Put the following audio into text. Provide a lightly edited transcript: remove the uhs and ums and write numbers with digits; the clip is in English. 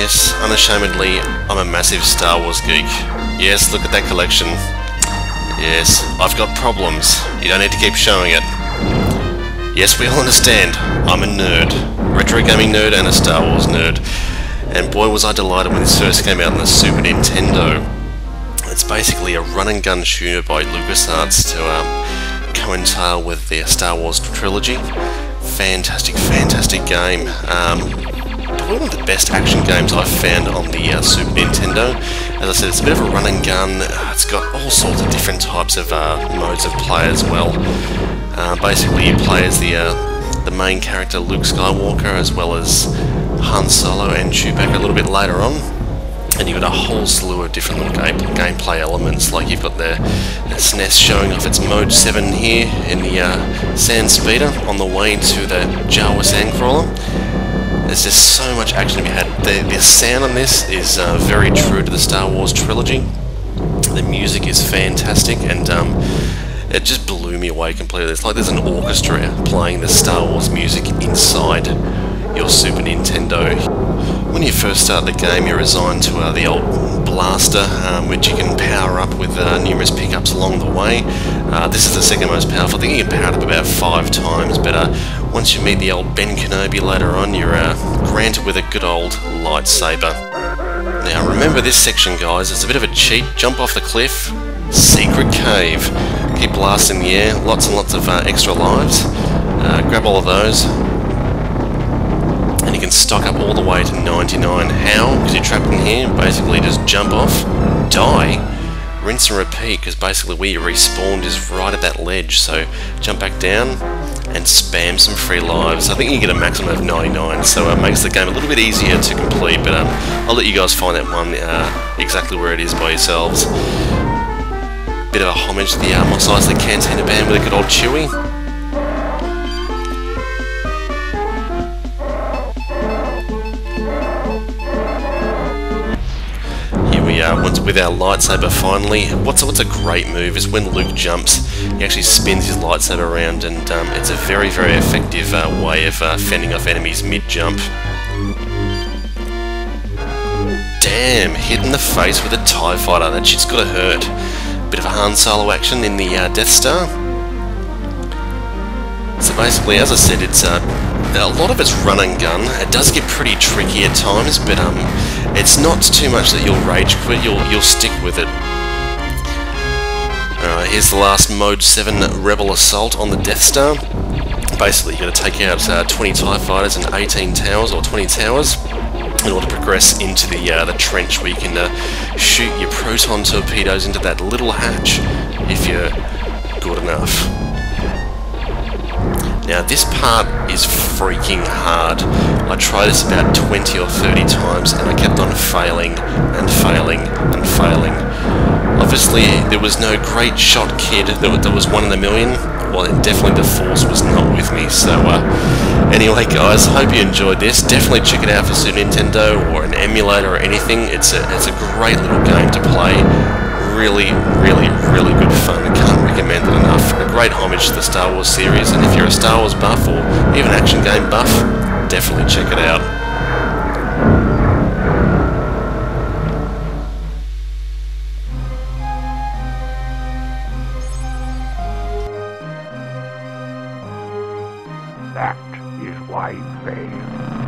Yes, unashamedly, I'm a massive Star Wars geek. Yes, look at that collection. Yes, I've got problems. You don't need to keep showing it. Yes, we all understand. I'm a nerd. Retro gaming nerd and a Star Wars nerd. And boy was I delighted when this first came out on the Super Nintendo. It's basically a run-and-gun shooter by LucasArts to coincide with the Star Wars trilogy. Fantastic, fantastic game. Probably one of the best action games I've found on the Super Nintendo. As I said, it's a bit of a run and gun. It's got all sorts of different types of modes of play as well. Basically, you play as the main character Luke Skywalker, as well as Han Solo and Chewbacca a little bit later on. And you've got a whole slew of different little gameplay elements, like you've got the SNES showing off its Mode 7 here in the Sand Speeder on the way to the Jawa Sandcrawler. There's just so much action to be had. The sound on this is very true to the Star Wars trilogy. The music is fantastic, and it just blew me away completely. It's like there's an orchestra playing the Star Wars music inside your Super Nintendo. When you first start the game, you're assigned to the old blaster, which you can power up with numerous pickups along the way. This is the second most powerful. I think you can power it up about 5 times, but once you meet the old Ben Kenobi later on, you're granted with a good old lightsaber. Now remember this section, guys, it's a bit of a cheat. Jump off the cliff, secret cave. Keep blasting the air, lots and lots of extra lives. Grab all of those. And you can stock up all the way to 99. How? Because you're trapped in here. Basically just jump off, die, rinse and repeat, because basically where you respawned is right at that ledge. So jump back down and spam some free lives. I think you get a maximum of 99, so it makes the game a little bit easier to complete, but I'll let you guys find that one exactly where it is by yourselves. Bit of a homage to the Mos Eisley Cantina band with a good old Chewie. Once with our lightsaber finally. What's a great move is when Luke jumps, he actually spins his lightsaber around, and it's a very, very effective way of fending off enemies mid-jump. Damn, hit in the face with a TIE fighter, that shit's gotta hurt. Bit of a Han Solo action in the Death Star. So basically, as I said, it's a lot of it's run and gun. It does get pretty tricky at times, but it's not too much that you'll rage quit. You'll stick with it. Alright, here's the last Mode 7 Rebel Assault on the Death Star. Basically, you've got to take out 20 TIE fighters and 18 towers, or 20 towers, in order to progress into the trench, where you can shoot your proton torpedoes into that little hatch if you're good enough. Now this part is freaking hard. I tried this about 20 or 30 times and I kept on failing and failing and failing. Obviously there was no great shot kid that was one in a million. Well, definitely the Force was not with me. So anyway guys, hope you enjoyed this. Definitely check it out for Super Nintendo or an emulator or anything. It's a great little game to play. Really, really, really good fun. I can't recommend it enough. A great homage to the Star Wars series, and if you're a Star Wars buff or even action game buff, definitely check it out. That is why you fail.